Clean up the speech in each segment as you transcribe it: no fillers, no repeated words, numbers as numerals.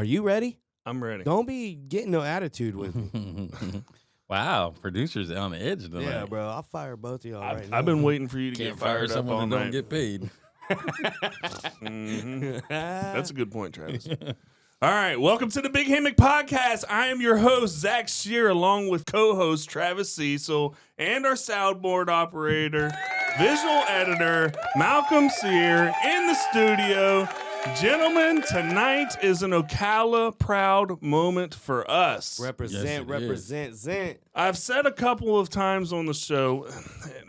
you ready? I'm ready. Don't be getting no attitude with me. Wow, producers on the edge tonight. Yeah, bro. I'll fire both of y'all right now. I've been waiting for you to Can't get fire fired up all someone that night. don't get paid. That's a good point, Travis. All right, welcome to the Big Hammock Podcast. I am your host, Zach Shear, along with co-host Travis Cecil and our soundboard operator, visual editor, Malcolm Sear, in the studio. Gentlemen, tonight is an Ocala proud moment for us. Represent. I've said a couple of times on the show,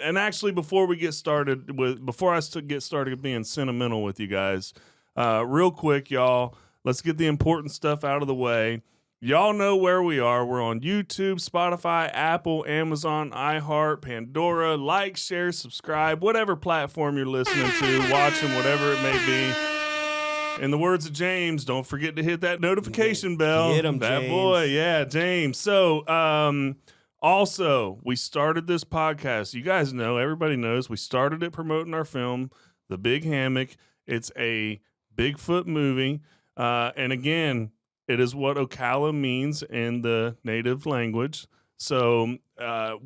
and actually before I get started being sentimental with you guys, real quick, y'all, let's get the important stuff out of the way. Y'all know where we are. We're on YouTube, Spotify, Apple, Amazon, iHeart, Pandora. Like, share, subscribe, whatever platform you're listening to, watching, whatever it may be. In the words of James, don't forget to hit that notification bell. Get him, that James. boy. Yeah, James. So, also, we started this podcast. You guys know, everybody knows, we started it promoting our film, The Big Hammock. It's a Bigfoot movie. And again, it is what Ocala means in the native language. So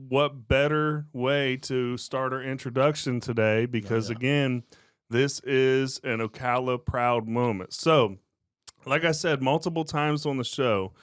what better way to start our introduction today? Because again, this is an Ocala proud moment. So, like I said multiple times on the show,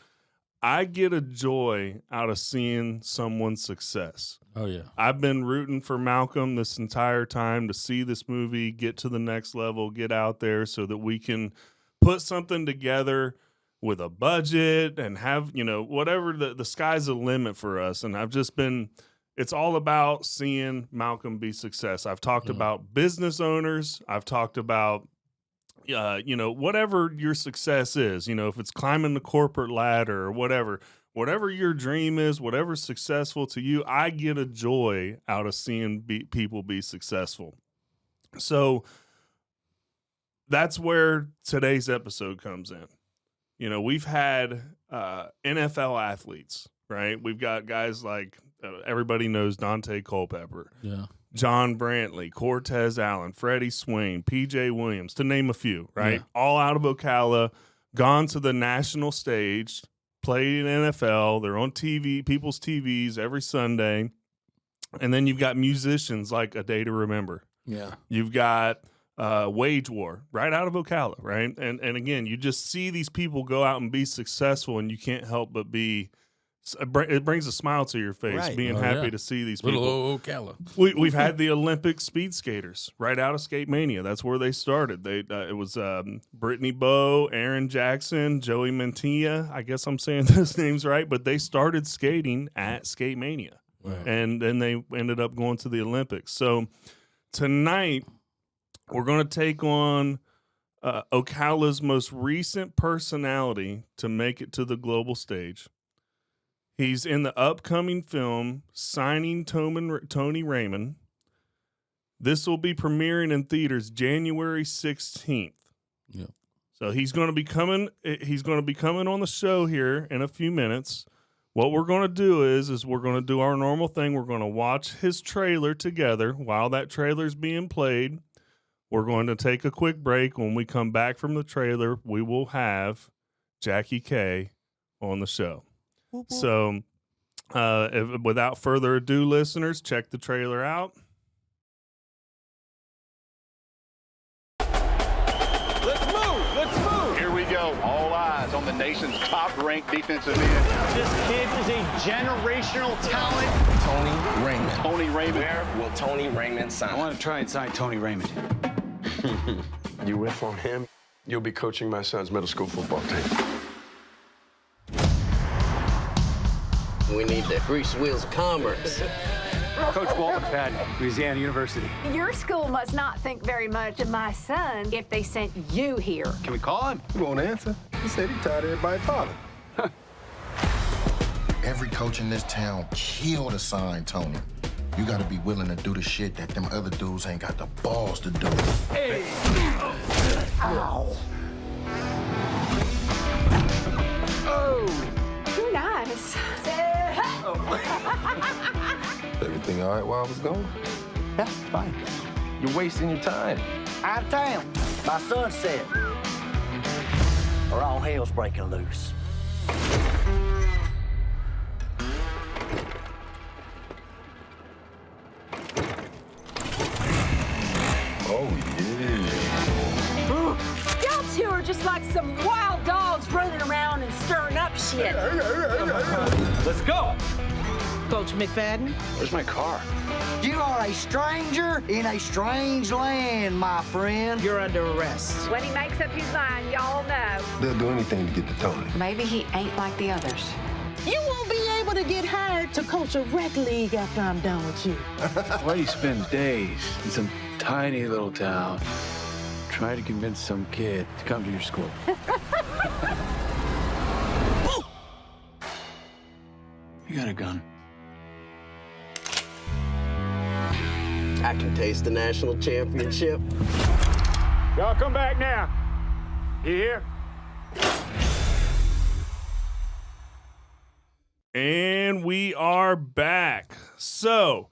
I get a joy out of seeing someone's success. Oh, yeah. I've been rooting for Malcolm this entire time to see this movie get to the next level, get out there so that we can put something together with a budget and have, whatever the sky's the limit for us. And it's all about seeing Malcolm be success. I've talked about business owners. I've talked about, whatever your success is, if it's climbing the corporate ladder or whatever your dream is, whatever's successful to you, I get a joy out of seeing people be successful. So that's where today's episode comes in. We've had NFL athletes, right? We've got guys like everybody knows Dante Culpepper, John Brantley, Cortez Allen, Freddie Swain, P.J. Williams, to name a few, right? Yeah. All out of Ocala, gone to the national stage, played in NFL. They're on TV, people's TVs every Sunday. And then you've got musicians like A Day to Remember. Yeah. You've got Wage War, right out of Ocala, right? And again, you just see these people go out and be successful, and you can't help but it brings a smile to your face, Right. being happy to see these people. Little Ocala. We've had the Olympic speed skaters right out of Skate Mania. That's where they started. It was Brittany Bowe, Aaron Jackson, Joey Mantilla. I guess I'm saying those names right, but they started skating at Skate Mania, and then they ended up going to the Olympics. So tonight we're going to take on Ocala's most recent personality to make it to the global stage. He's in the upcoming film Signing Tony Raymond. This will be premiering in theaters January 16th. Yeah. So he's going to be coming on the show here in a few minutes. What we're going to do is we're going to do our normal thing. We're going to watch his trailer together. While that trailer's being played, we're going to take a quick break. When we come back from the trailer, we will have Jackie K on the show. So, without further ado, listeners, check the trailer out. Let's move! Here we go. All eyes on the nation's top-ranked defensive end. This kid is a generational talent. Tony Raymond. Tony Raymond. Where will Tony Raymond sign? I want to try and sign Tony Raymond. You whiff on him, you'll be coaching my son's middle school football team. We need the grease wheels of commerce. Coach Walton Patton, Louisiana University. Your school must not think very much of my son if they sent you here. Can we call him? He won't answer. He said he tired of everybody calling. Every coach in this town killed to sign Tony. You gotta be willing to do the shit that them other dudes ain't got the balls to do. Hey! Ow. Oh! You're nice. Everything all right while I was gone? Yeah, fine. You're wasting your time. Out of town. My son said. or all hell's breaking loose. Y'all two are just like some wild dogs running around and stirring up shit. Let's go. Coach McFadden? Where's my car? You are a stranger in a strange land, my friend. You're under arrest. When he makes up his mind, y'all know. They'll do anything to get to Tony. Maybe he ain't like the others. You won't be able to get hired to coach a rec league after I'm done with you. Why do you spend days in some tiny little town trying to convince some kid to come to your school? You got a gun. I can taste the national championship. Y'all come back now. You hear? And we are back. So,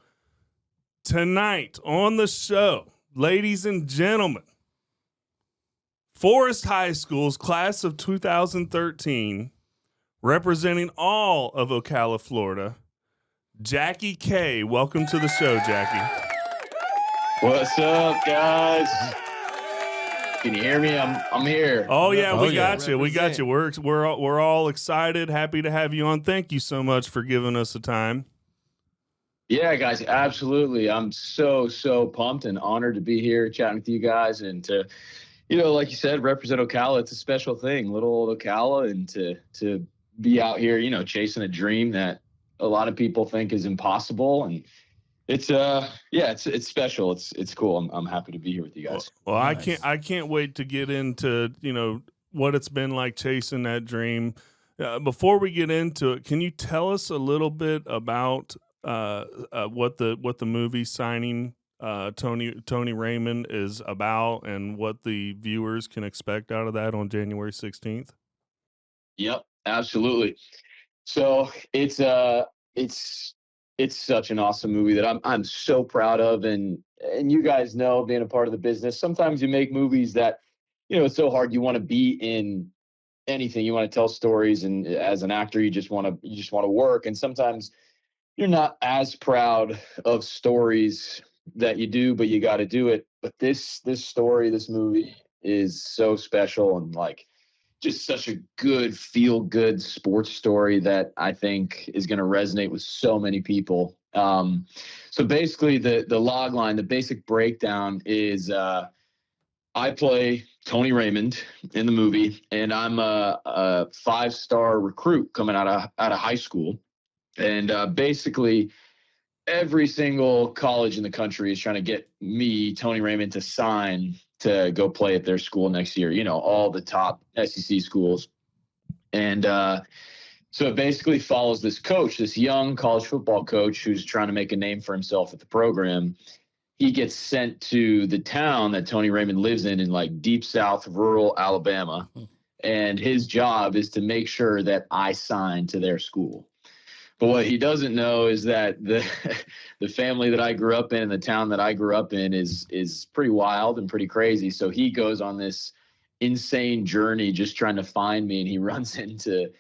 tonight on the show, ladies and gentlemen, Forest High School's class of 2013, representing all of Ocala, Florida, Jackie K. Welcome to the show, Jackie. What's up, guys? Can you hear me? I'm here. Oh yeah, we yeah. got you. We got you. We're all excited, happy to have you on. Thank you so much for giving us the time. Yeah, guys, absolutely. I'm so pumped and honored to be here chatting with you guys and to, like you said, represent Ocala. It's a special thing, little old Ocala, and to be out here, chasing a dream that a lot of people think is impossible. And it's it's special. It's cool. I'm happy to be here with you guys. Well, Nice. I can't wait to get into what it's been like chasing that dream. Before we get into it, can you tell us a little bit about what the movie Signing Tony Raymond is about and what the viewers can expect out of that on January 16th? Yep, absolutely. So it's such an awesome movie that I'm so proud of, and you guys know, being a part of the business, sometimes you make movies that it's so hard. You want to be in anything, you want to tell stories, and as an actor, you just want to work, and sometimes you're not as proud of stories that you do, but you got to do it. But this story, this movie is so special, and like just such a good, feel-good sports story that I think is going to resonate with so many people. So basically, the log line, the basic breakdown is I play Tony Raymond in the movie, and I'm a five-star recruit coming out of high school. And basically, every single college in the country is trying to get me, Tony Raymond, to sign to go play at their school next year, all the top SEC schools. And so it basically follows this coach, this young college football coach who's trying to make a name for himself at the program. He gets sent to the town that Tony Raymond lives in like deep South, rural Alabama. And his job is to make sure that I sign to their school. But what he doesn't know is that the family that I grew up in, the town that I grew up in is pretty wild and pretty crazy. So he goes on this insane journey just trying to find me, and he runs into,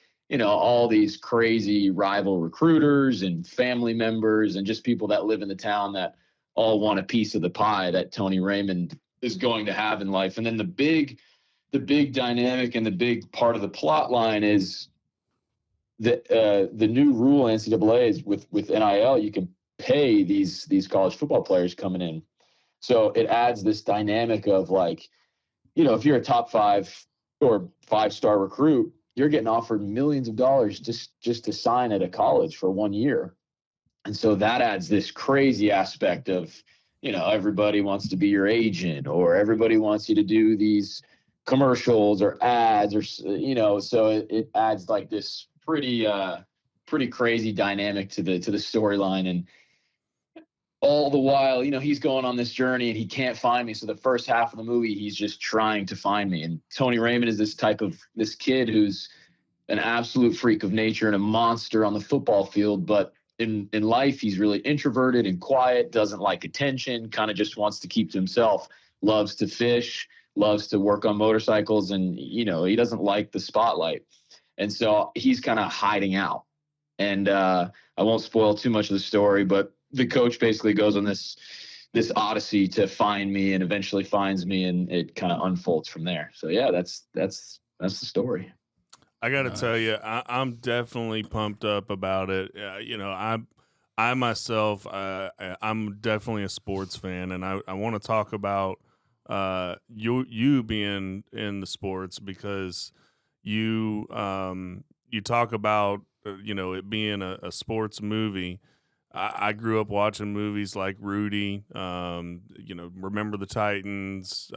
all these crazy rival recruiters and family members and just people that live in the town that all want a piece of the pie that Tony Raymond is going to have in life. And then the big dynamic and the big part of the plot line is the new rule in NCAA is with NIL, you can pay these college football players coming in. So it adds this dynamic of like, if you're a top 5 or 5-star recruit, you're getting offered millions of dollars just to sign at a college for 1 year. And so that adds this crazy aspect of, everybody wants to be your agent, or everybody wants you to do these commercials or ads, or, so it adds like this pretty crazy dynamic to the storyline. And all the while, he's going on this journey and he can't find me. So the first half of the movie, he's just trying to find me. And Tony Raymond is this kid who's an absolute freak of nature and a monster on the football field. But in life, he's really introverted and quiet, doesn't like attention, kind of just wants to keep to himself, loves to fish, loves to work on motorcycles, and he doesn't like the spotlight, and so he's kind of hiding out. And I won't spoil too much of the story, but the coach basically goes on this odyssey to find me, and eventually finds me, and it kind of unfolds from there. So yeah, that's the story. I got to tell you, I'm definitely pumped up about it. I myself, I'm definitely a sports fan, and I want to talk about you being in the sports, because you talk about it being a sports movie. I grew up watching movies like Rudy, Remember the Titans,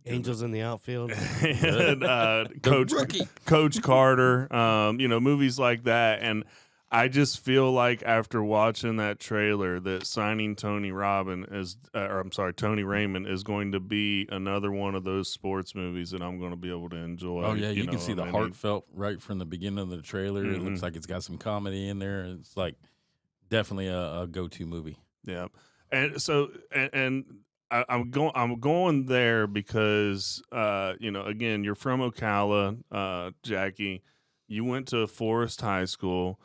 Angels in the Outfield, and Coach Carter, movies like that. And I just feel like after watching that trailer that Signing Tony Raymond is going to be another one of those sports movies that I'm going to be able to enjoy. Oh yeah, you can see the heartfelt right from the beginning of the trailer. Mm-hmm. It looks like it's got some comedy in there. It's like definitely a go-to movie. Yeah, and so I'm going there because again, you're from Ocala, Jackie. You went to Forest High School.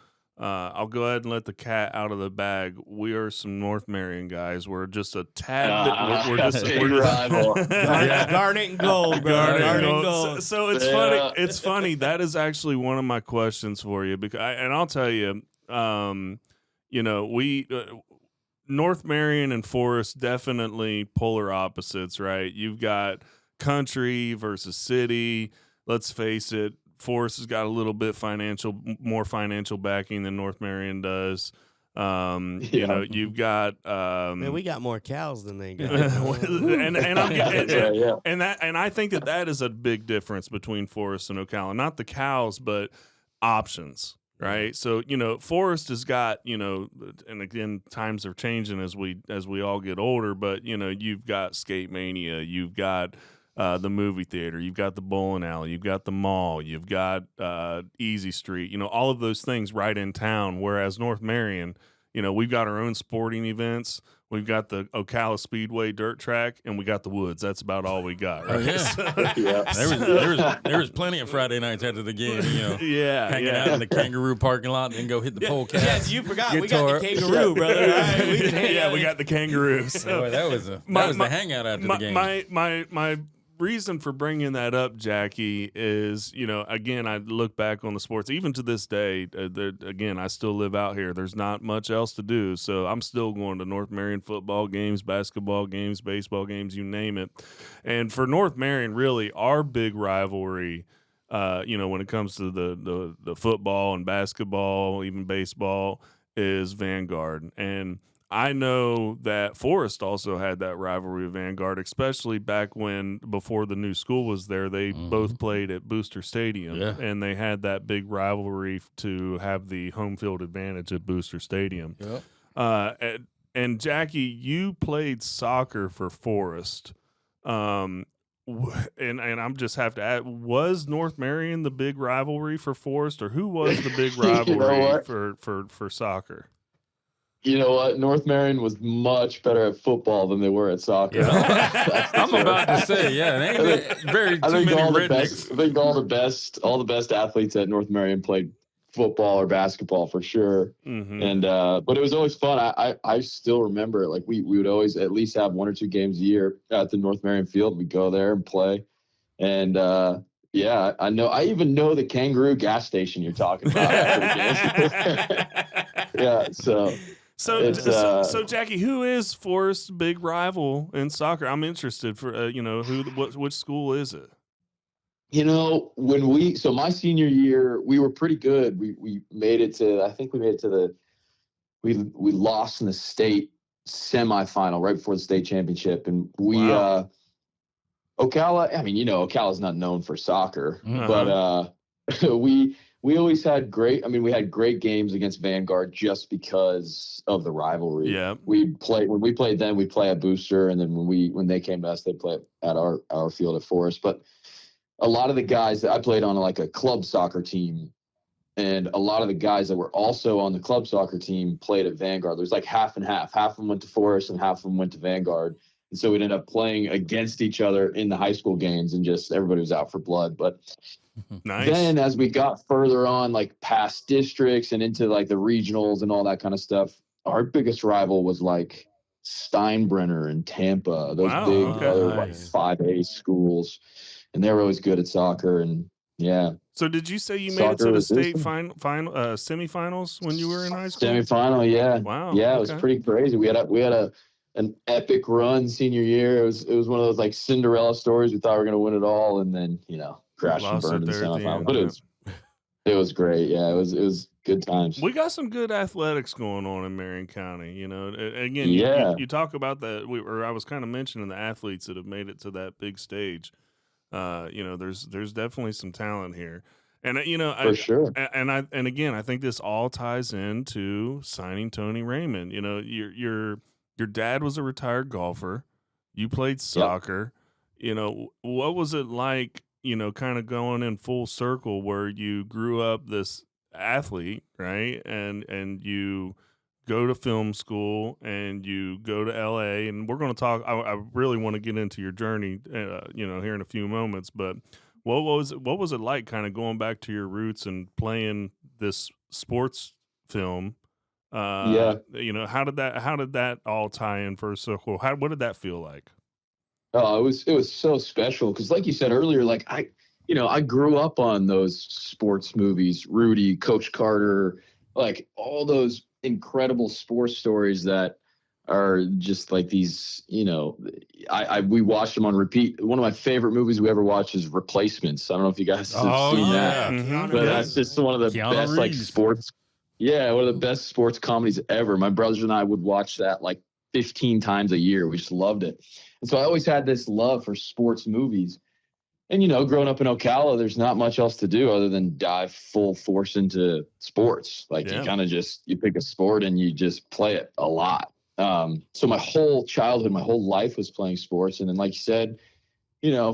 I'll go ahead and let the cat out of the bag. We are some North Marion guys. We're just a tad. We're just rival. Garnet and gold, bro. Garnet and gold. So it's funny. It's funny. That is actually one of my questions for you, because I'll tell you. We North Marion and Forest, definitely polar opposites, right? You've got country versus city. Let's face it. Forest has got a little bit more financial backing than North Marion does. You've got man, we got more cows than they got. and I think that is a big difference between Forest and Ocala. Not the cows, but options, right? So, Forest has got, and again, times are changing as we all get older, but you've got Skate Mania, you've got the movie theater, you've got the bowling alley, you've got the mall, you've got Easy Street, all of those things right in town. Whereas North Marion, we've got our own sporting events. We've got the Ocala Speedway dirt track, and we got the woods. That's about all we got, right? There was plenty of Friday nights after the game, hanging out in the kangaroo parking lot and go hit the pole cast. Yes, you forgot. We got the kangaroo, brother. Right? We got the kangaroo. So boy, that was the hangout after the game. My reason for bringing that up, Jackie, is, again, I look back on the sports, even to this day, again, I still live out here. There's not much else to do. So I'm still going to North Marion football games, basketball games, baseball games, you name it. And for North Marion, really, our big rivalry, when it comes to the football and basketball, even baseball, is Vanguard. And I know that Forest also had that rivalry with Vanguard, especially back before the new school was there. They both played at Booster Stadium, and they had that big rivalry to have the home field advantage at Booster Stadium. Yep. And Jackie, you played soccer for Forest, and I'm just have to add, was North Marion the big rivalry for Forest, or who was the big rivalry for soccer? You know what? North Marion was much better at football than they were at soccer. Yeah. I'm about to say, I think all the best athletes at North Marion played football or basketball for sure. Mm-hmm. And but it was always fun. I still remember it. Like we would always at least have 1 or 2 games a year at the North Marion field. We'd go there and play. And I even know the Kangaroo gas station you're talking about. Yeah, So Jackie, who is Forest's big rival in soccer? I'm interested for which school is it? My senior year, we were pretty good. We made it to we lost in the state semifinal right before the state championship, and Ocala. I mean, Ocala's not known for soccer, but we always had we had great games against Vanguard just because of the rivalry. Yeah. When we played them, we'd play at Booster, and then when they came to us, they'd play at our field at Forest. But a lot of the guys that I played on like a club soccer team, and a lot of the guys that were also on the club soccer team played at Vanguard. There's like half and half. Half of them went to Forest and half of them went to Vanguard. And so we'd end up playing against each other in the high school games, and just everybody was out for blood. But Nice. then as we got further on, like past districts and into like the regionals and all that kind of stuff, our biggest rival was like Steinbrenner and Tampa, those big other like 5A schools. And they were always good at soccer. And yeah. So did you say you made it to the state semifinals when you were in high school? Semifinal, yeah. Wow. Yeah, it was pretty crazy. We had an epic run senior year. It was one of those like Cinderella stories. We thought we were going to win it all, and then crashed and burned in the semifinal. But it was great. Yeah, it was good times. We got some good athletics going on in Marion County. Again, you talk about that. I was kind of mentioning the athletes that have made it to that big stage. There's definitely some talent here, and for sure. And again, I think this all ties into signing Tony Raymond. Your dad was a retired golfer. You played soccer. Yep. What was it like? Kind of going in full circle where you grew up this athlete, right? And you go to film school and you go to LA, and we're going to talk. I really want to get into your journey, here in a few moments. But what was it like, kind of going back to your roots and playing this sports film? How did that all tie in for a circle? What did that feel like? Oh, it was so special because, like you said earlier, like I grew up on those sports movies, Rudy, Coach Carter, like all those incredible sports stories that are just like these. We watched them on repeat. One of my favorite movies we ever watched is Replacements. I don't know if you guys have seen that, but that's just one of the best like sports. Yeah, one of the best sports comedies ever. My brothers and I would watch that like 15 times a year. We just loved it. And so I always had this love for sports movies. And, growing up in Ocala, there's not much else to do other than dive full force into sports. Like you kind of you pick a sport and you just play it a lot. So my whole childhood, my whole life was playing sports. And then, like you said,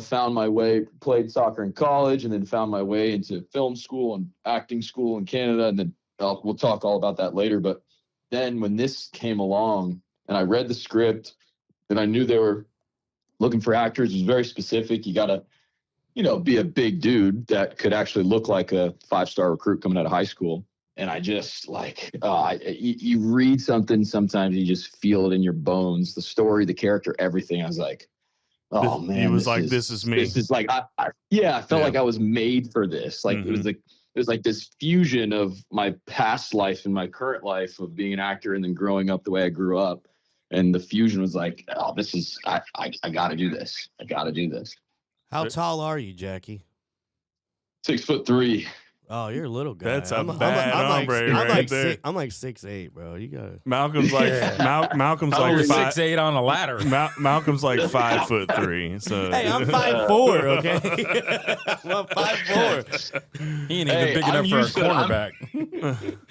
found my way, played soccer in college, and then found my way into film school and acting school in Canada. And then we'll talk all about that later. But then when this came along and I read the script and I knew they were looking for actors, it was very specific. You got to, be a big dude that could actually look like a 5-star recruit coming out of high school. And I just you read something, sometimes you just feel it in your bones, the story, the character, everything. I was like, oh man, he was this is me. This is like, I felt like I was made for this. Like it was like this fusion of my past life and my current life of being an actor and then growing up the way I grew up. And the fusion was like, oh, this is, I got to do this. I got to do this. How tall are you, Jackie? 6'3". Oh, you're a little guy. That's a bad hombre right there. I'm like 6'8", bro. You got it. Malcolm's like Malcolm's like 6'8" on a ladder. Malcolm's like 5'3". So hey, I'm 5'4". Okay, I'm 5'4". He ain't even big enough for a cornerback.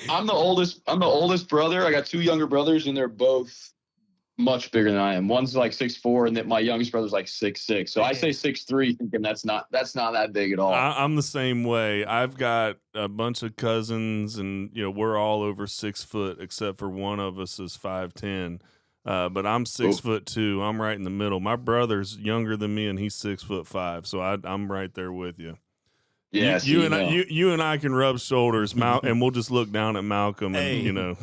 I'm the oldest brother. I got 2 younger brothers, and they're both much bigger than I am. One's like 6'4", and then my youngest brother's like 6'6". So I say 6'3", thinking that's not that big at all. I'm the same way. I've got a bunch of cousins, and we're all over 6 foot, except for one of us is 5'10". But I'm 6'2". I'm right in the middle. My brother's younger than me, and he's 6'5". So I'm right there with you. Yeah, you and I can rub shoulders, and we'll just look down at Malcolm, and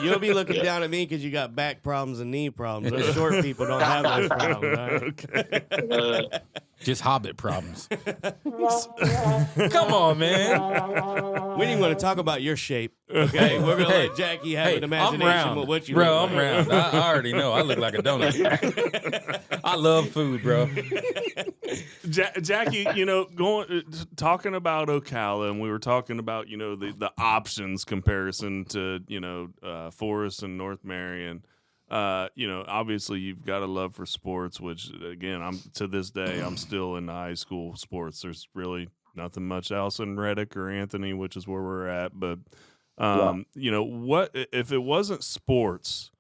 you'll be looking down at me because you got back problems and knee problems. Those short people don't have those problems. Right? Okay. Just hobbit problems. Come on, man. We didn't want to talk about your shape. Okay, we're gonna let Jackie have an imagination with what you look like. I'm round. I already know. I look like a donut. I love food, bro. Jackie, talking about Ocala, and we were talking about the options comparison to Forest and North Marion. Obviously you've got a love for sports, which again, to this day, I'm still in high school sports. There's really nothing much else in Reddick or Anthony, which is where we're at. But, what if it wasn't sports,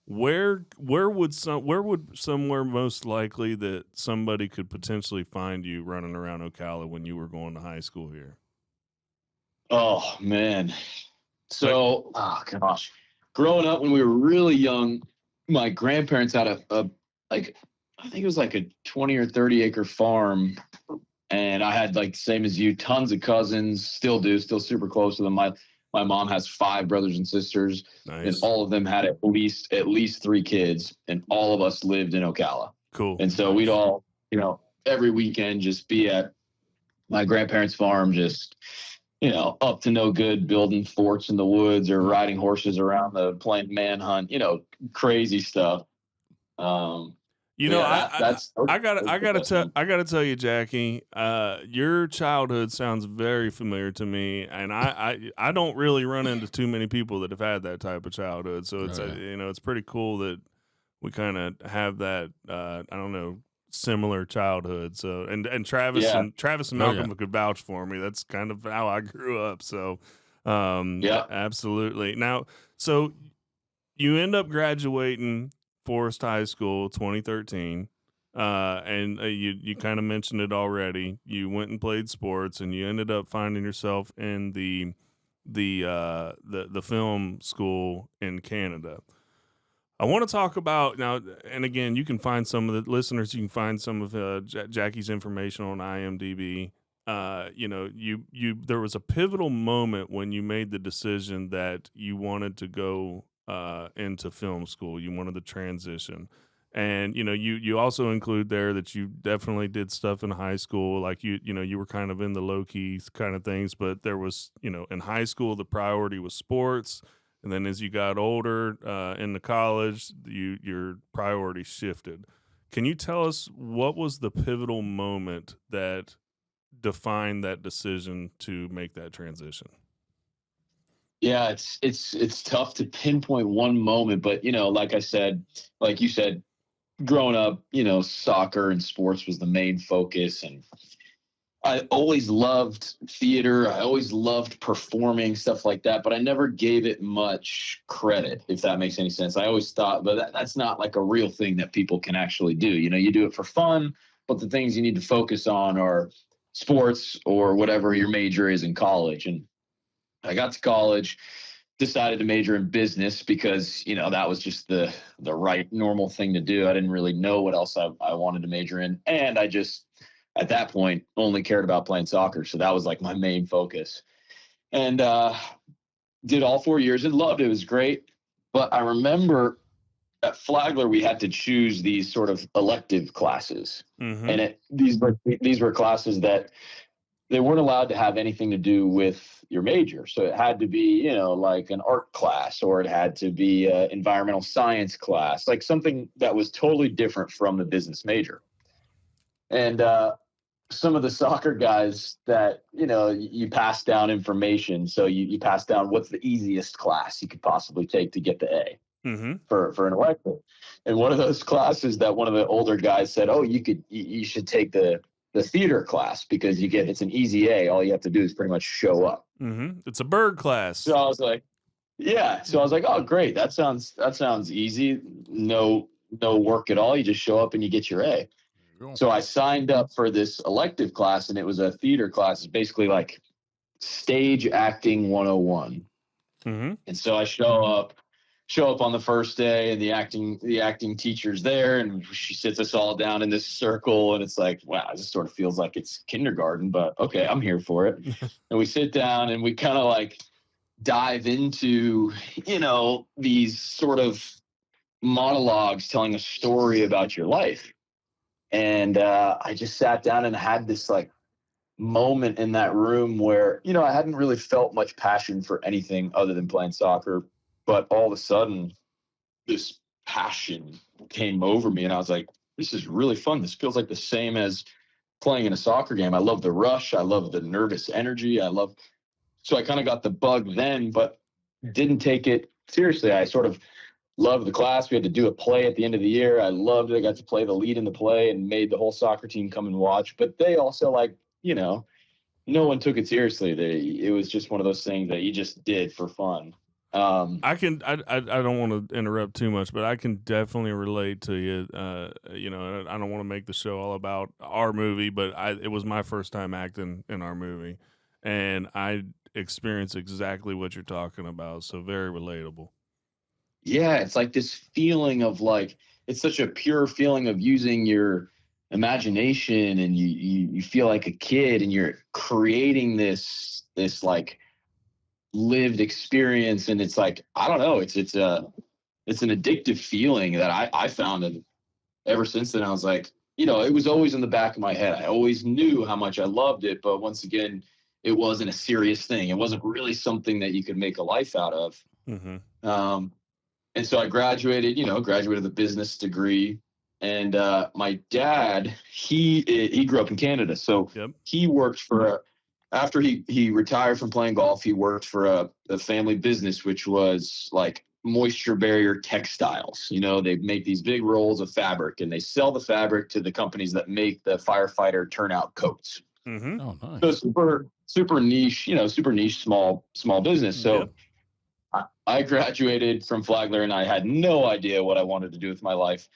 where would somewhere most likely that somebody could potentially find you running around Ocala when you were going to high school here? Oh man. So, gosh, growing up when we were really young, my grandparents had a like, I think it was like a 20 or 30 acre farm. And I had, like, same as you, tons of cousins, still super close to them. My mom has 5 brothers and sisters, and all of them had at least 3 kids, and all of us lived in Ocala. Cool. And so we'd all, every weekend just be at my grandparents' farm, just, up to no good, building forts in the woods or riding horses around playing manhunt, crazy stuff. I gotta tell you, Jackie, your childhood sounds very familiar to me, and I don't really run into too many people that have had that type of childhood. So it's it's pretty cool that we kind of have that I don't know, similar childhood. So and Travis and Malcolm could vouch for me. That's kind of how I grew up. So absolutely. Now, so you end up graduating Forest High School 2013, and you kind of mentioned it already. You went and played sports, and you ended up finding yourself in the film school in Canada. I want to talk about now, and again, you can find some of the listeners. You can find some of Jackie's information on IMDb. There was a pivotal moment when you made the decision that you wanted to go into film school. You wanted to transition, and you also include there that you definitely did stuff in high school, like you were kind of in the low key kind of things, but there was in high school the priority was sports, and then as you got older into college, your priorities shifted. Can you tell us what was the pivotal moment that defined that decision to make that transition? Yeah, it's tough to pinpoint one moment, but like you said, growing up, soccer and sports was the main focus, and I always loved theater. I always loved performing, stuff like that, but I never gave it much credit, if that makes any sense. I always thought, but that's not like a real thing that people can actually do. You do it for fun, but the things you need to focus on are sports or whatever your major is in college. And I got to college, decided to major in business because, that was just the right normal thing to do. I didn't really know what else I wanted to major in. And I just, at that point, only cared about playing soccer. So that was like my main focus. And did all 4 years and loved it. It was great. But I remember at Flagler, we had to choose these sort of elective classes. Mm-hmm. And these were classes that they weren't allowed to have anything to do with your major. So it had to be, like an art class, or it had to be an environmental science class, like something that was totally different from the business major. And some of the soccer guys that, you pass down information. So you pass down what's the easiest class you could possibly take to get the A. Mm-hmm. for an elective. And one of those classes that one of the older guys said, oh, you should take the theater class because it's an easy A. All you have to do is pretty much show up. Mm-hmm. It's a bird class. So I was like, yeah. So I was like, oh, great. That sounds easy. No work at all. You just show up and you get your A. So I signed up for this elective class, and it was a theater class. It's basically like stage acting 101. Mm-hmm. And so I show up on the first day, and the acting teacher's there, and she sits us all down in this circle, and it's like, wow, this sort of feels like it's kindergarten, but okay, I'm here for it. And we sit down and we kind of like dive into, these sort of monologues telling a story about your life. And I just sat down and had this like moment in that room where, I hadn't really felt much passion for anything other than playing soccer. But all of a sudden, this passion came over me, and I was like, this is really fun. This feels like the same as playing in a soccer game. I love the rush. I love the nervous energy. So I kind of got the bug then, but didn't take it seriously. I sort of loved the class. We had to do a play at the end of the year. I loved it. I got to play the lead in the play and made the whole soccer team come and watch. But they also no one took it seriously. It was just one of those things that you just did for fun. I don't want to interrupt too much, but I can definitely relate to you. I don't want to make the show all about our movie, but it was my first time acting in our movie, and I experienced exactly what you're talking about. So very relatable. yeah, it's like this feeling of like, it's such a pure feeling of using your imagination, and you feel like a kid, and you're creating this like lived experience. And it's like, I don't know, it's an addictive feeling that I found. And ever since then, I was like, it was always in the back of my head. I always knew how much I loved it, but once again, it wasn't a serious thing. It wasn't really something that you could make a life out of. Mm-hmm. And so I graduated with a business degree. And my dad, he grew up in Canada. So he worked after he retired from playing golf, he worked for a family business, which was like moisture barrier textiles. They make these big rolls of fabric, and they sell the fabric to the companies that make the firefighter turnout coats. Mm-hmm. Oh, nice. So super niche, small business. So I graduated from Flagler, and I had no idea what I wanted to do with my life.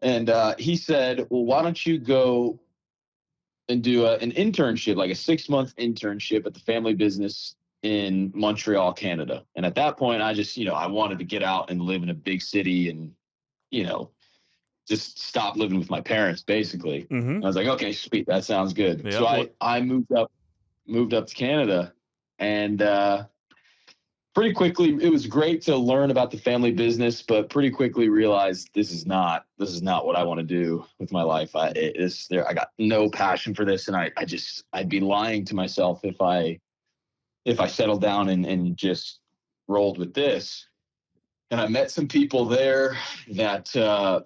And he said, well, why don't you go and do an internship, like a 6-month internship at the family business in Montreal, Canada. And at that point, I just, I wanted to get out and live in a big city and, just stop living with my parents, basically. Mm-hmm. I was like, okay, sweet. That sounds good. Yep. So I moved up to Canada, and pretty quickly, it was great to learn about the family business, but pretty quickly realized this is not what I want to do with my life. I got no passion for this, and I'd be lying to myself if I settled down and just rolled with this. And I met some people there that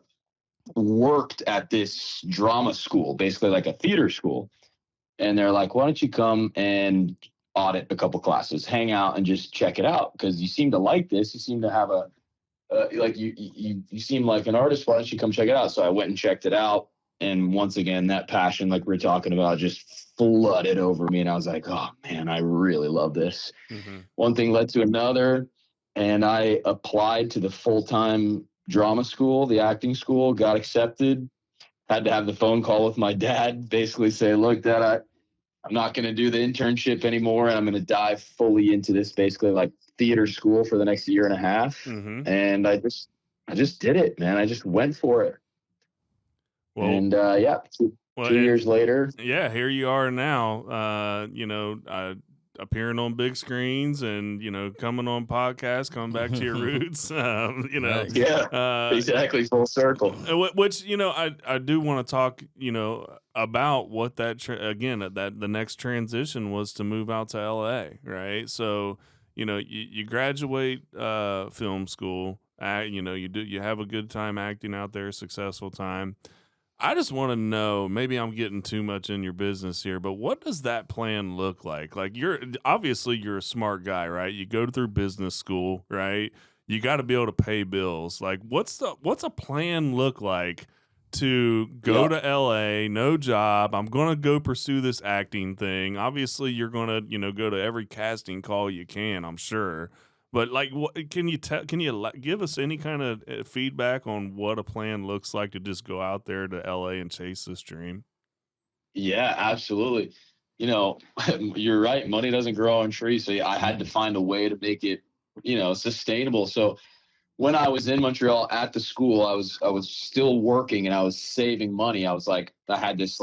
worked at this drama school, basically like a theater school. And they're like, why don't you come and audit a couple classes, hang out and just check it out, because you seem to like this. You seem to have you seem like an artist. Why don't you come check it out? So I went and checked it out, and once again, that passion, like we're talking about, just flooded over me, and I was like, oh man, I really love this. Mm-hmm. One thing led to another, and I applied to the full-time drama school, the acting school, got accepted. Had to have the phone call with my dad, basically say, look, Dad, I'm not going to do the internship anymore, and I'm going to dive fully into this, basically like theater school for the next 1.5 years. Mm-hmm. And I just did it, man. I just went for it. Well, and 2 years later. Yeah, here you are now, appearing on big screens and, coming on podcasts, coming back to your roots, Exactly, full circle. Which, I do want to talk, about what that, the next transition was to move out to LA, right? So, you graduate film school, you have a good time acting out there, successful time. I just want to know, maybe I'm getting too much in your business here, but what does that plan look like? Like, you're a smart guy, right? You go through business school, right? You got to be able to pay bills. Like, what's a plan look like to go to LA, no job? I'm going to go pursue this acting thing. Obviously, you're going to, go to every casting call you can, I'm sure. But like, what can you give us any kind of feedback on what a plan looks like to just go out there to LA and chase this dream? Yeah, absolutely. You're right. Money doesn't grow on trees. So I had to find a way to make it, sustainable. So when I was in Montreal at the school, I was still working and I was saving money. I was like, I had this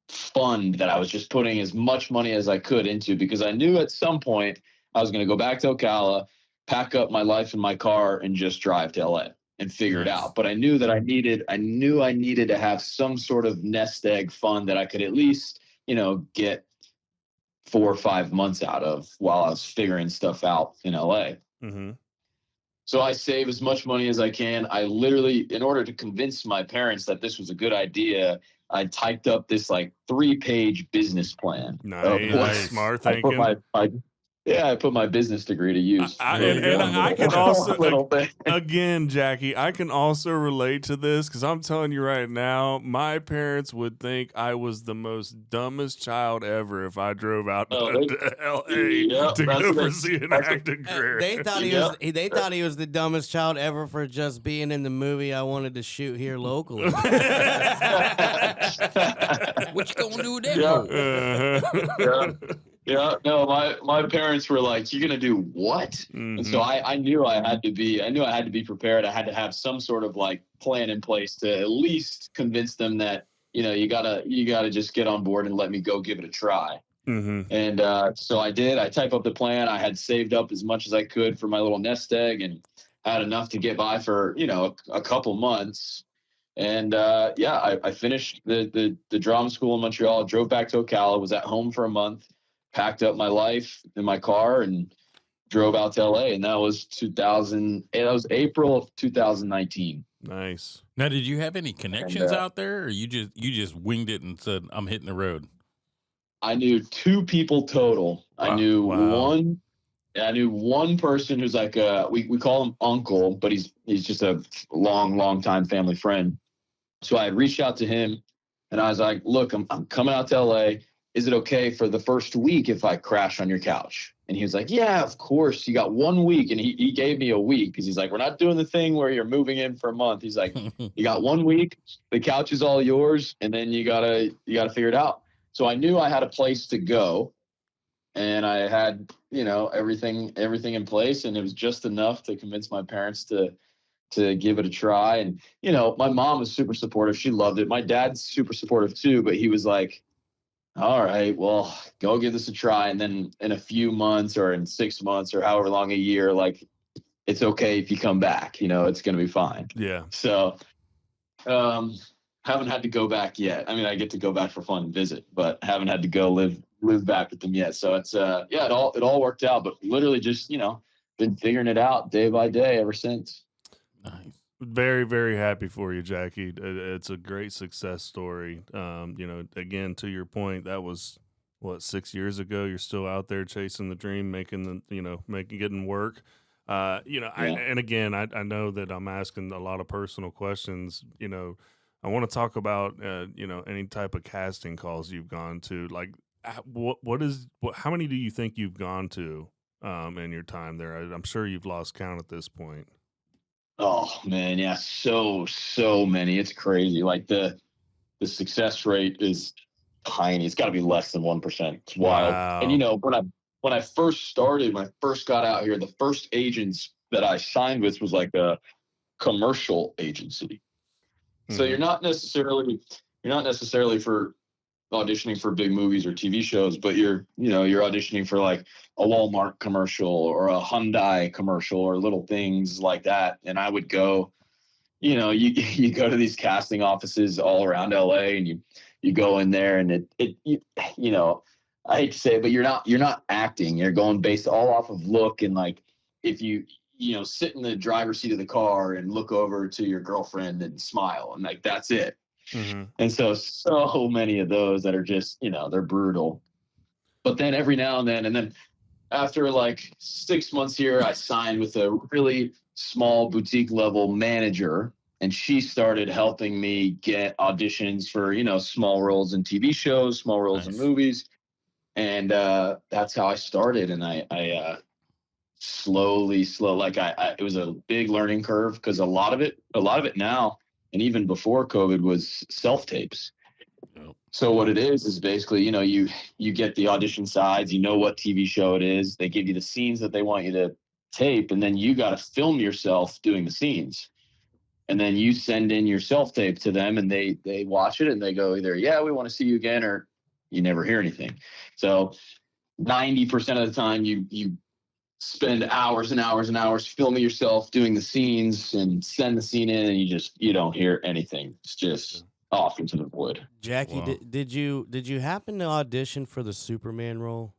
fund that I was just putting as much money as I could into, because I knew at some point I was going to go back to Ocala, pack up my life in my car, and just drive to LA and figure it out. But I knew that I needed to have some sort of nest egg fund that I could at least, get 4 or 5 months out of while I was figuring stuff out in LA. Mm-hmm. So I save as much money as I can. I literally, in order to convince my parents that this was a good idea, I typed up this 3-page business plan. Nice. Smart thinking. I put my business degree to use. I can also, again, Jackie, I can also relate to this, because I'm telling you right now, my parents would think I was the most dumbest child ever if I drove out to LA to go pursue an acting career. They thought he was the dumbest child ever for just being in the movie I wanted to shoot here locally. What you gonna do with that? Yeah, no, my parents were like, "You're gonna do what?" Mm-hmm. And so I knew I had to be prepared. I had to have some sort of like plan in place to at least convince them that, you gotta just get on board and let me go give it a try. Mm-hmm. And so I did. I typed up the plan. I had saved up as much as I could for my little nest egg, and had enough to get by for a couple months. And I finished the drama school in Montreal. Drove back to Ocala. Was at home for a month. Packed up my life in my car and drove out to LA. And that was 2000. That was April of 2019. Nice. Now, did you have any connections out there, or you just winged it and said, "I'm hitting the road"? I knew 2 people total. I knew one person who's like we call him uncle, but he's just a long time family friend. So I reached out to him and I was like, "Look, I'm coming out to LA. Is it okay for the first week if I crash on your couch?" And he was like, "Yeah, of course. You got 1 week." And he gave me a week because he's like, "We're not doing the thing where you're moving in for a month." He's like, "You got 1 week. The couch is all yours, and then you gotta figure it out." So I knew I had a place to go, and I had everything in place, and it was just enough to convince my parents to give it a try. And my mom was super supportive. She loved it. My dad's super supportive too, but he was like, "All right, well, go give this a try. And then in a few months or in 6 months or however long a year, like, it's okay if you come back, it's going to be fine." Yeah. So, haven't had to go back yet. I mean, I get to go back for fun and visit, but haven't had to go live back with them yet. So it's, it all worked out, but literally just, been figuring it out day by day ever since. Nice. Very, very happy for you, Jackie. It's a great success story. Again, to your point, that was 6 years ago. You're still out there chasing the dream, getting work. I know that I'm asking a lot of personal questions. I want to talk about, any type of casting calls you've gone to. Like, how many do you think you've gone to in your time there? I'm sure you've lost count at this point. Oh man, yeah, so many. It's crazy. Like the success rate is tiny. It's got to be less than 1%. It's wild. Wow. And when I first started, when I first got out here, the first agents that I signed with was like a commercial agency. So you're not necessarily for auditioning for big movies or TV shows, but you're auditioning for like a Walmart commercial or a Hyundai commercial or little things like that. And I would go, you go to these casting offices all around LA, and you go in there, and I hate to say it, but you're not acting. You're going based all off of look. And like, if you sit in the driver's seat of the car and look over to your girlfriend and smile, and like, that's it. Mm-hmm. And so many of those that are just, they're brutal. But then every now and then after like 6 months here, I signed with a really small boutique level manager, and she started helping me get auditions for, small roles in TV shows, small roles in movies. And that's how I started. And I slowly, like it was a big learning curve, because a lot of it now, and even before COVID, was self-tapes. So what it is basically, you get the audition sides, what TV show it is. They give you the scenes that they want you to tape, and then you got to film yourself doing the scenes. And then you send in your self-tape to them, and they watch it, and they go either, "Yeah, we want to see you again," or you never hear anything. So 90% of the time you spend hours and hours and hours filming yourself doing the scenes, and send the scene in, and you don't hear anything. It's just off into the void. Jackie, Wow. did you happen to audition for the Superman role?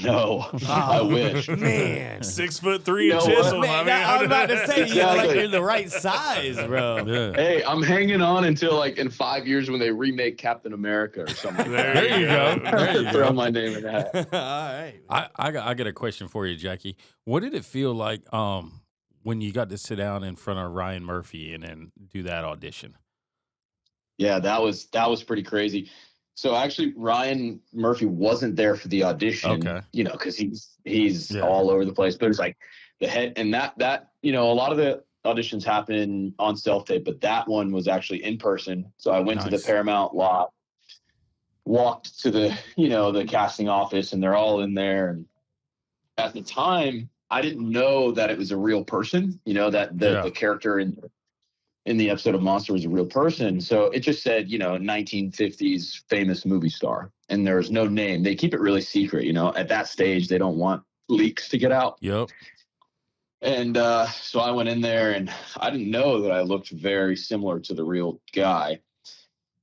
No, I wish. Man, 6'3" No, chisel. man, I I was about to say, Exactly. you're the right size, bro. Yeah. Hey, I'm hanging on until like in 5 years when they remake Captain America or something. There you go. There you Throw go. my name in that. All right. I got a question for you, Jackie. What did it feel like when you got to sit down in front of Ryan Murphy and then do that audition? Yeah, that was pretty crazy. So actually, Ryan Murphy wasn't there for the audition, Okay. because he's all over the place. But it's like the head, and that a lot of the auditions happen on self tape, but that one was actually in person. So I went to the Nice. Paramount lot walked to the casting office, and they're all in there. And at the time, I didn't know that it was a real person, that the character in the episode of Monster was a real person. So it just said, 1950s famous movie star. And there was no name. They keep it really secret, at that stage, they don't want leaks to get out. Yep. And so I went in there, and I didn't know that I looked very similar to the real guy.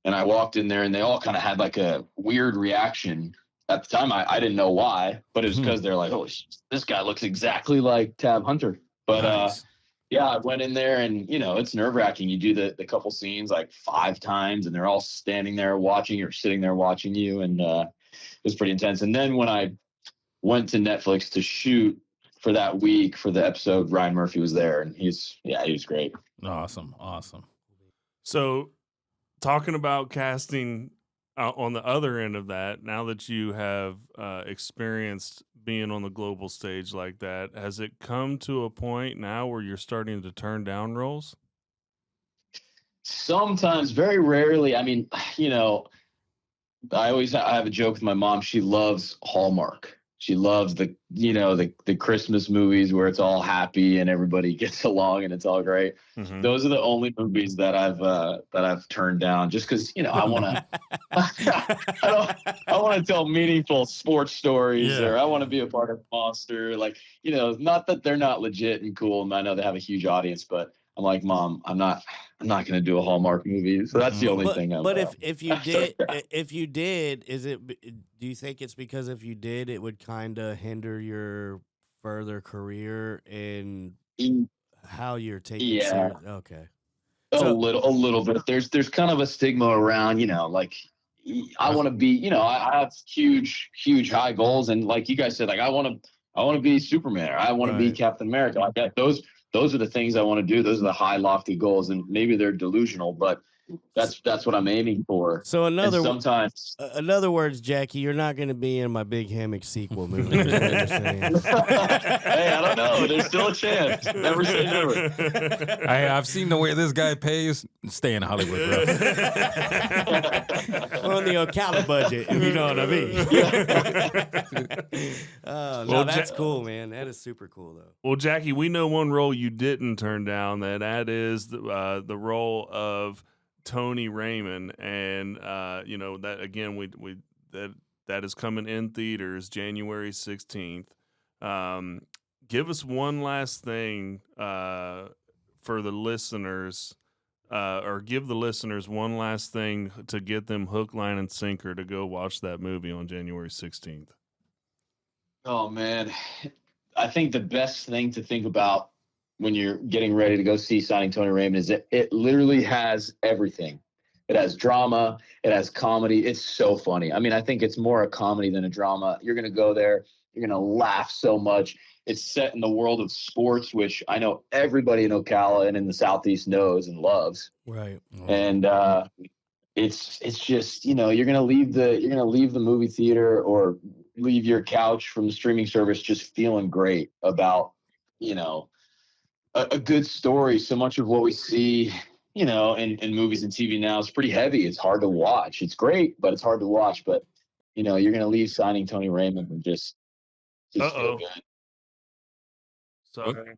And I walked in there, and they all kind of had like a weird reaction. At the time, I didn't know why, but it was because they're like, oh, this guy looks exactly like Tab Hunter. But Nice. yeah, I went in there, and it's nerve-wracking. You do the couple scenes like 5 times, and they're all standing there watching or sitting there watching you, and it was pretty intense. And then when I went to Netflix to shoot for that week for the episode, Ryan Murphy was there, and he was great. Awesome. So, talking about casting on the other end of that, now that you have experienced being on the global stage like that, has it come to a point now where you're starting to turn down roles? Sometimes, very rarely. I mean, I have a joke with my mom. She loves Hallmark. She loves the Christmas movies where it's all happy and everybody gets along and it's all great. Mm-hmm. Those are the only movies that I've turned down, just because I want to. I want to tell meaningful sports stories, or I want to be a part of Monster. Like, not that they're not legit and cool, and I know they have a huge audience, but I'm like, Mom, I'm not going to do a Hallmark movie. So that's the only thing. But if you did, do you think it's because if you did, it would kind of hinder your further career and how you're taking? Yeah. Okay. A little bit. There's kind of a stigma around, like I want to be, I have huge high goals, and like you guys said, like I want to be Superman, or I want to be Captain America. Like that. Those are the things I want to do. Those are the high, lofty goals, and maybe they're delusional, but that's what I'm aiming for. So in other words, Jackie, you're not going to be in my Big Hammock sequel movie. Is what you're saying. Hey, I don't know. There's still a chance. Never say never. I've seen the way this guy pays. Stay in Hollywood, bro. We're on the Ocala budget, if you know what I mean. No, that's cool, man. That is super cool, though. Well, Jackie, we know one role you didn't turn down. That is the role of Tony Raymond, and that again, that is coming in theaters January 16th. Give us one last thing for the listeners, or give the listeners one last thing to get them hook, line, and sinker to go watch that movie on January 16th. Oh man, I think the best thing to think about when you're getting ready to go see Signing Tony Raymond is that it literally has everything. It has drama. It has comedy. It's so funny. I mean, I think it's more a comedy than a drama. You're going to go there. You're going to laugh so much. It's set in the world of sports, which I know everybody in Ocala and in the Southeast knows and loves. Right. And it's just, you're going to leave the movie theater or leave your couch from the streaming service just feeling great about, a good story. So much of what we see, in movies and TV now is pretty heavy. It's hard to watch. It's great, but it's hard to watch. But, you're going to leave Signing Tony Raymond and just feel good. Sorry.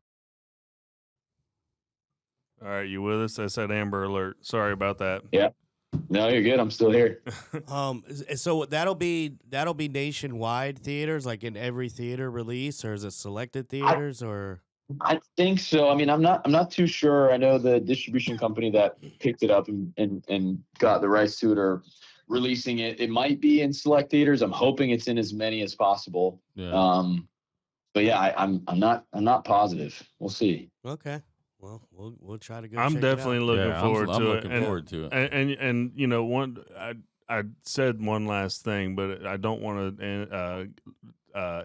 All right, you with us? I said Amber Alert. Sorry about that. Yeah. No, you're good. I'm still here. So that'll be nationwide theaters, like in every theater release, or is it selected theaters, or? I think so. I mean, I'm not too sure. I know the distribution company that picked it up and got the rights to it are releasing it. It might be in select theaters. I'm hoping it's in as many as possible. Yeah. But yeah, I'm not positive. We'll see. Okay. Well, we'll try to go. I'm definitely looking forward I'm to looking it. forward to it. And I said one last thing, but I don't want to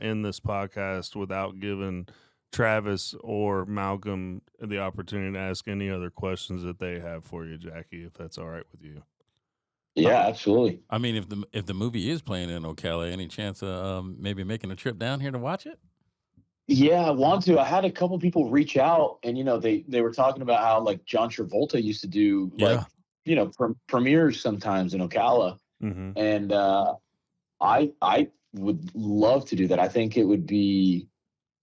end this podcast without giving Travis or Malcolm the opportunity to ask any other questions that they have for you, Jackie, if that's all right with you. Yeah, absolutely. I mean, if the movie is playing in Ocala, any chance of maybe making a trip down here to watch it? Yeah, I want to. I had a couple people reach out, and they were talking about how like John Travolta used to do premieres sometimes in Ocala. And I would love to do that. I think it would be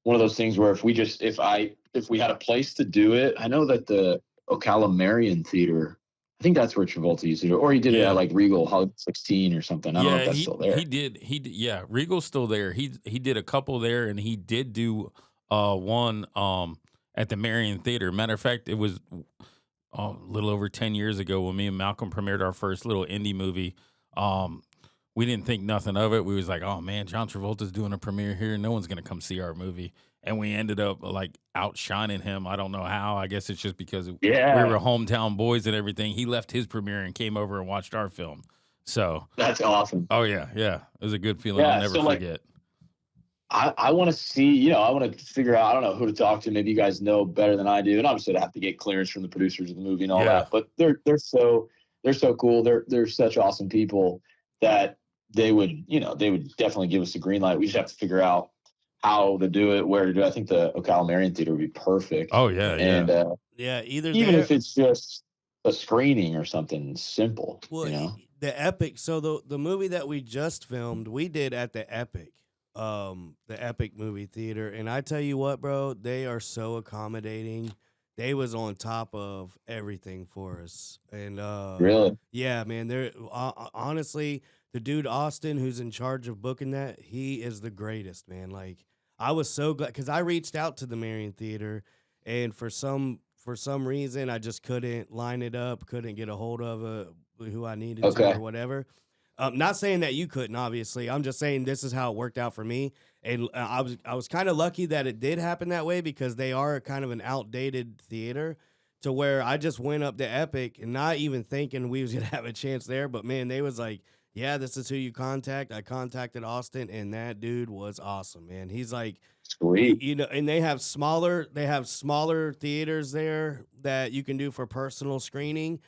one of those things where if we had a place to do it, I know that the Ocala Marion Theater, I think that's where Travolta used to do it, or he did it at like Regal Hollywood 16 or something. I don't know if that's still there. He did. Yeah, Regal's still there. He did a couple there, and he did do one at the Marion Theater. Matter of fact, it was a little over 10 years ago when me and Malcolm premiered our first little indie movie. We didn't think nothing of it. We was like, oh man, John Travolta's doing a premiere here. No one's gonna come see our movie. And we ended up like outshining him. I don't know how. I guess it's just because we were hometown boys and everything. He left his premiere and came over and watched our film. So that's awesome. Oh yeah. It was a good feeling. I'll never forget. I want to see, I want to figure out, I don't know who to talk to. Maybe you guys know better than I do. And obviously I'd have to get clearance from the producers of the movie and all that. But they're so cool. They're such awesome people that they would definitely give us a green light. We just have to figure out how to do it, where to do it. I think the Ocala Marion Theater would be perfect. Oh yeah. And either even if it's just a screening or something simple. Well, the Epic. So the movie that we just filmed, we did at the Epic. The Epic Movie Theater, and I tell you what, bro, they are so accommodating. They was on top of everything for us, and really, yeah, man. They're honestly, the dude Austin, who's in charge of booking that, he is the greatest, man. Like, I was so glad because I reached out to the Marion Theater, and for some reason, I just couldn't line it up, couldn't get a hold of who I needed to or whatever. Not saying that you couldn't, obviously. I'm just saying this is how it worked out for me. And I was kind of lucky that it did happen that way because they are kind of an outdated theater to where I just went up to Epic and not even thinking we was going to have a chance there. But, man, they was like, yeah, this is who you contact. I contacted Austin, and that dude was awesome, man. He's like, sweet. And they have smaller theaters there that you can do for personal screening.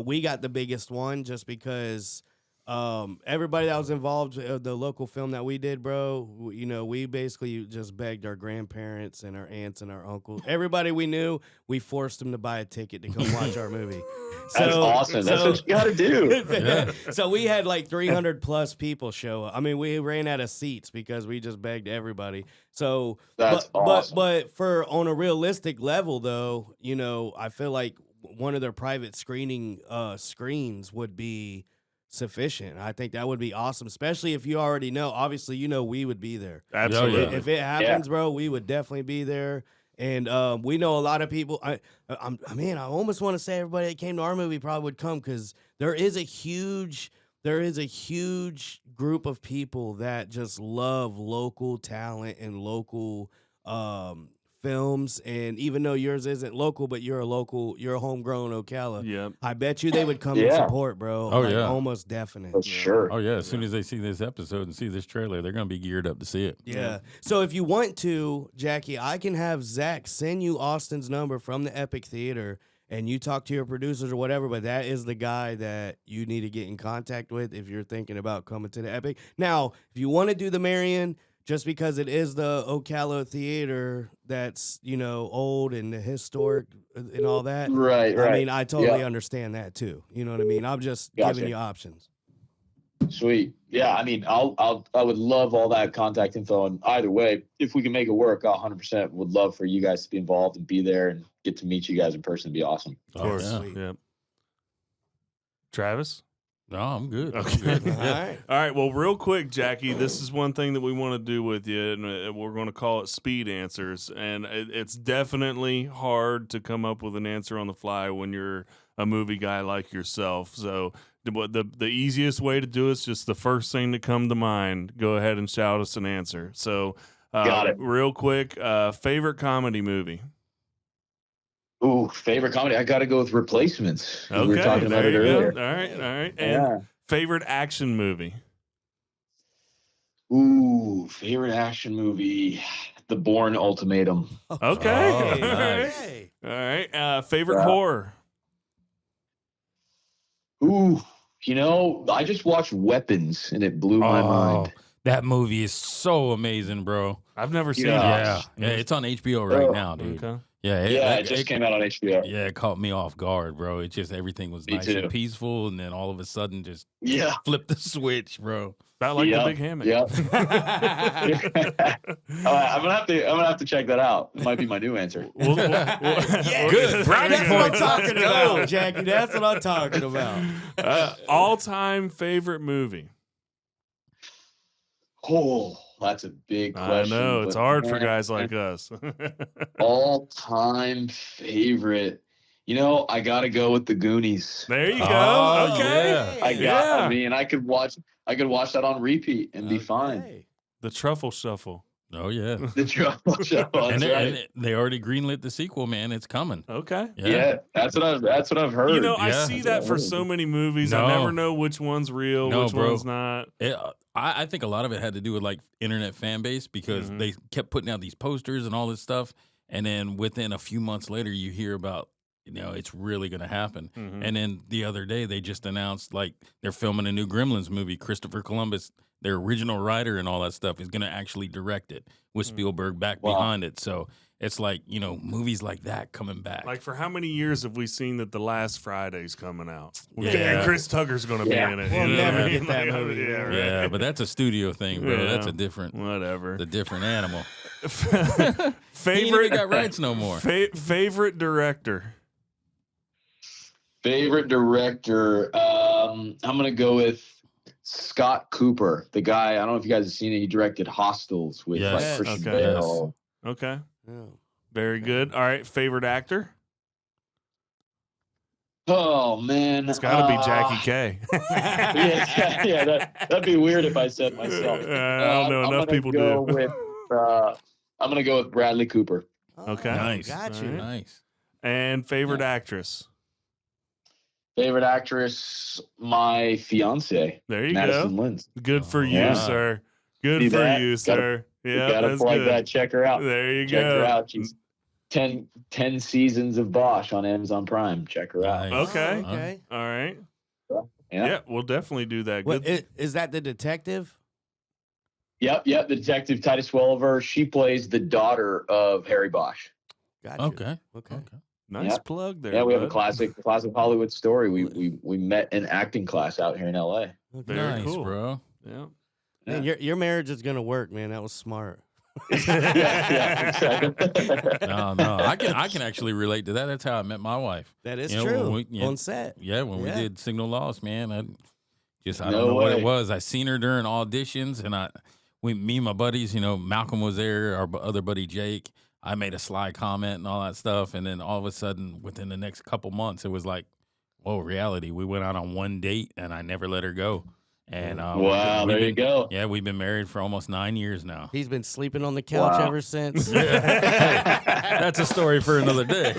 We got the biggest one just because – everybody that was involved, the local film that we did, bro, we basically just begged our grandparents and our aunts and our uncles, everybody we knew, we forced them to buy a ticket to come watch our movie. That's awesome. That's what you got to do. So we had like 300 plus people show up. I mean, we ran out of seats because we just begged everybody. So that's awesome. But for on a realistic level, though, I feel like one of their private screening screens would be sufficient. I think that would be awesome, especially if you already know. Obviously, we would be there. Absolutely. If it happens, bro, we would definitely be there. And we know a lot of people. I almost want to say everybody that came to our movie probably would come because there is a huge group of people that just love local talent and local films. And even though yours isn't local, but you're a homegrown Ocala. Yeah, I bet you they would come and support, bro. Oh, yeah. Almost definite. For sure. Oh yeah, as soon as they see this episode and see this trailer, they're gonna be geared up to see it. Yeah. So if you want to, Jackie, I can have Zach send you Austin's number from the Epic Theater and you talk to your producers or whatever, but that is the guy that you need to get in contact with if you're thinking about coming to the Epic. Now, if you want to do the Marion, just because it is the Ocala Theater that's, old and historic and all that. Right. I mean, I totally understand that too. You know what I mean? I'm just giving you options. Sweet. Yeah. I mean, I would love all that contact info. And either way, if we can make it work, 100% would love for you guys to be involved and be there and get to meet you guys in person. It'd be awesome. Of course. Yeah. Travis? No, I'm good. Okay. I'm good. All right. Well, real quick, Jackie, this is one thing that we want to do with you, and we're going to call it speed answers. And it's definitely hard to come up with an answer on the fly when you're a movie guy like yourself. So the easiest way to do it is just the first thing to come to mind. Go ahead and shout us an answer. So, got it. Real quick, favorite comedy movie? Ooh, favorite comedy. I got to go with Replacements. Okay, we were talking about it earlier. All right. And favorite action movie? Ooh, favorite action movie. The Bourne Ultimatum. Okay. Oh, nice. All right. Favorite horror? Ooh, I just watched Weapons and it blew my mind. That movie is so amazing, bro. I've never seen it. Yeah, it's on HBO right now, dude. Okay. Yeah, it just came out on HBO. Yeah, it caught me off guard, bro. It just everything was Me nice too. and peaceful, and then all of a sudden, just Yeah. flip the switch, bro. About like the Big Hammock. Yeah. I'm gonna have to check that out. It might be my new answer. Good. That's what I'm talking about, Jackie. That's what I'm talking about. All-time favorite movie. Oh, that's a big question. I know it's but hard for man, guys like us. All-time favorite. You know, I gotta go with the Goonies. There you go. Oh, Okay. yeah. I mean, I could watch that on repeat and be fine. The Truffle Shuffle. Oh yeah. The Truffle Show. That's right. And they already greenlit the sequel, man. It's coming. Okay. Yeah, that's what I've heard. You know, I Yeah. see that for so many movies. I No. never know which one's real, No, which bro. one's not. I think a lot of it had to do with like internet fan base because they kept putting out these posters and all this stuff, and then within a few months later, you hear about it's really going to happen. And then the other day, they just announced like they're filming a new Gremlins movie. Christopher Columbus, their original writer and all that stuff, is going to actually direct it with Spielberg back behind it. So it's like, movies like that coming back. Like, for how many years have we seen that The Last Friday's coming out? Yeah. And Chris Tucker's going to be in it. We'll you know never what I get mean? that Like, movie. Yeah, right. Yeah, but that's a studio thing, bro. Yeah. That's a different, Whatever. the different animal. He Favorite ain't even got rights no more. Favorite director. Favorite director. I'm gonna go with Scott Cooper, the guy. I don't know if you guys have seen it. He directed Hostels with Yes. like Christian Okay. Bale. Okay. Yeah. Very good. All right. Favorite actor. Oh man, It's got to be Jackie K. yeah, that'd be weird if I said myself. I don't know. Enough people do. I'm gonna go with Bradley Cooper. Okay. Nice. Got All you. right. Nice. And favorite actress. Favorite actress, my fiance, There you Madison go. Lynn. Good for you, Yeah. sir. Good See for that? you, sir. Yeah, Gotta that's plug good. that. Check her out. There you Check go. her out. She's 10 seasons of Bosch on Amazon Prime. Check her out. Nice. Okay. Okay. All right. Yeah. Yeah, we'll definitely do that. What, Good. is that the detective? Yep. The detective Titus Welliver. She plays the daughter of Harry Bosch. Got you. Okay. Okay. Nice Yeah. plug there. Yeah, we have a bud. classic Hollywood story. We met in acting class out here in LA. Very Nice, cool. bro. Yeah. Man, your marriage is gonna work, man. That was smart. yeah, exactly. No, I can actually relate to that. That's how I met my wife. That is when true. we- On set. Yeah, when we Yeah. did Signal Lost, man, I don't No know what it way. was. I seen her during auditions, and me and my buddies, Malcolm was there, our other buddy Jake. I made a sly comment and all that stuff, and then all of a sudden, within the next couple months, it was like, whoa, reality. We went out on one date, and I never let her go. And Wow, there you go. Yeah, we've been married for almost 9 years now. He's been sleeping on the couch Wow. ever since. That's a story for another day.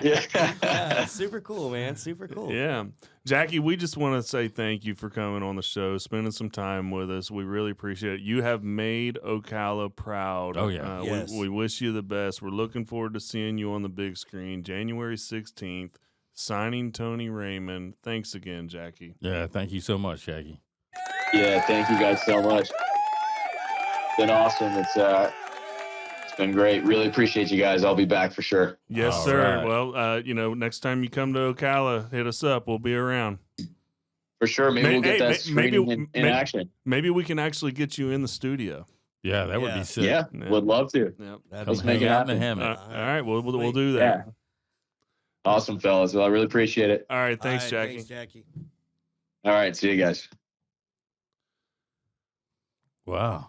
Yeah, super cool, man. Super cool. Yeah. Jackie, we just want to say thank you for coming on the show, spending some time with us. We really appreciate it. You have made Ocala proud. Oh, yeah. Yes. We wish you the best. We're looking forward to seeing you on the big screen January 16th. Signing Tony Raymond. Thanks again, Jackie. Yeah, thank you so much, Shaggy. Yeah, thank you guys so much. It's been awesome. It's been great. Really appreciate you guys. I'll be back for sure. Yes, All sir. right. Well, next time you come to Ocala, hit us up. We'll be around. For sure. Maybe we'll get that screening in action. Maybe we can actually get you in the studio. Yeah, that would Yeah. be sick. Yeah, would love to. Yep. That'd Come be make hang it out in the happen. hammock. All right. We'll do that. Yeah. Awesome, fellas. Well, I really appreciate it. All right. Thanks, All Jackie. right, thanks, Jackie. All right. See you guys. Wow.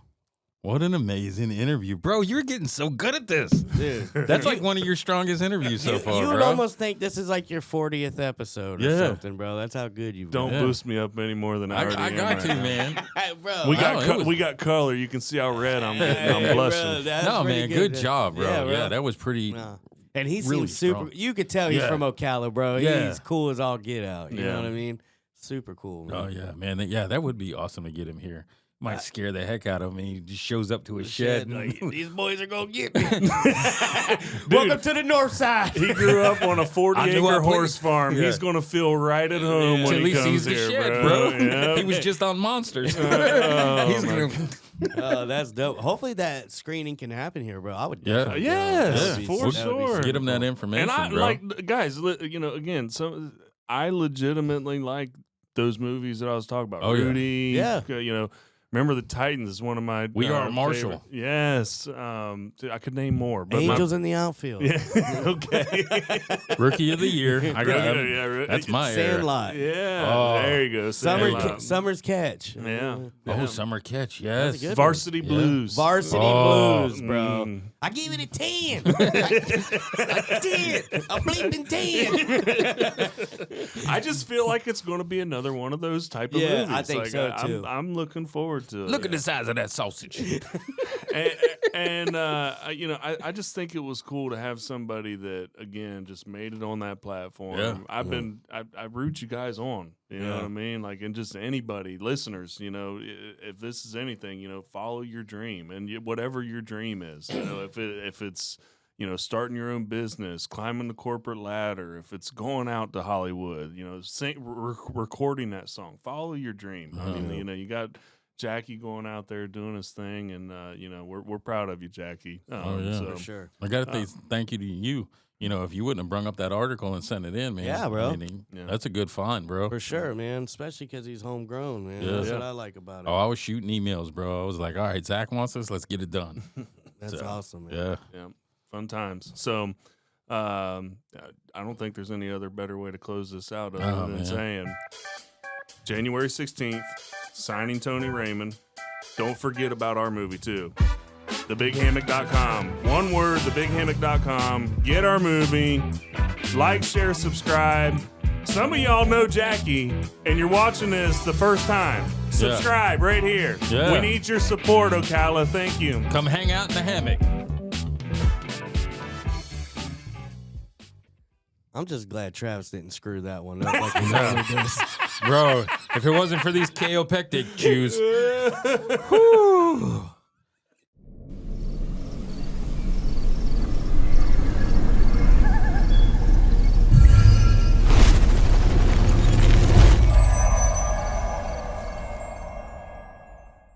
What an amazing interview. Bro, you're getting so good at this. Dude. That's like one of your strongest interviews so far, You would bro. almost think this is like your 40th episode or Yeah. something, bro. That's how good you've Don't been. Yeah. boost me up any more than I already I am got right to, now. man. Bro, We Wow, got it was- we got color. You can see how red I'm getting. Hey, I'm blushing. bro, that's No, pretty man, good man. job, bro. Yeah, Yeah, that was pretty. Nah. And he really seems super. strong. You could tell he's Yeah. from Ocala, bro. Yeah. He's cool as all get out. You Yeah. know what I mean? Super cool, man. Oh, yeah, man. Yeah, that would be awesome to get him here. Might scare the heck out of him. He just shows up to his shed. Like, these boys are gonna get me. Welcome to the north side. He grew up on a I 40-acre knew I played- horse farm. Yeah. He's gonna feel right at home Yeah. when Till he he comes sees the here, shed, bro. bro. Yep. He was just on Monsters. Oh, He's my gonna. That's dope. Hopefully that screening can happen here, bro. I would. Yeah. definitely go. Yes, That would be- for that would be sure. super Get them that cool. information, And I bro. like, guys, again, I legitimately like those movies that I was talking about. Oh, yeah. Rudy, Yeah. Remember the Titans is one of my We Are Marshall. favorite. Yes, I could name more, but Angels in the outfield. Yeah, okay. Rookie of the year. I got that's my era. Sandlot. Yeah, Oh. there you go. Summer's catch. Yeah. Oh, Summer Catch. Yes. a good Varsity Blues. Varsity Oh. Blues, bro. Mm. I give it a 10. a 10. A bleeping 10. I just feel like it's going to be another one of those type of Yeah, movies. I think so, too. I'm looking forward to it. Look at the size of that sausage. I just think it was cool to have somebody that again just made it on that platform. Yeah. I root you guys on. You know what I mean? Like, and just anybody, listeners, if this is anything, follow your dream and whatever your dream is. If it's starting your own business, climbing the corporate ladder, if it's going out to Hollywood, recording that song, follow your dream. I mean, you got Jackie going out there doing his thing, and we're proud of you, Jackie. For sure. I got to say thank you to you. If you wouldn't have brung up that article and sent it in, man. Yeah, bro. I mean, that's a good find, bro. For sure, man. Especially because he's homegrown, man. Yeah. That's what I like about it. Oh, I was shooting emails, bro. I was like, all right, Zach wants this. Let's get it done. That's awesome, man. Yeah. Yeah, fun times. So, I don't think there's any other better way to close this out other than saying January 16th, signing Tony Raymond. Don't forget about our movie, too. TheBigHammock.com. One word, TheBigHammock.com. Get our movie. Like, share, subscribe. Some of y'all know Jackie, and you're watching this the first time. Subscribe right here. Yeah. We need your support, Ocala. Thank you. Come hang out in the hammock. I'm just glad Travis didn't screw that one up like he normally does. Bro, if it wasn't for these kaopectic chews. Whew.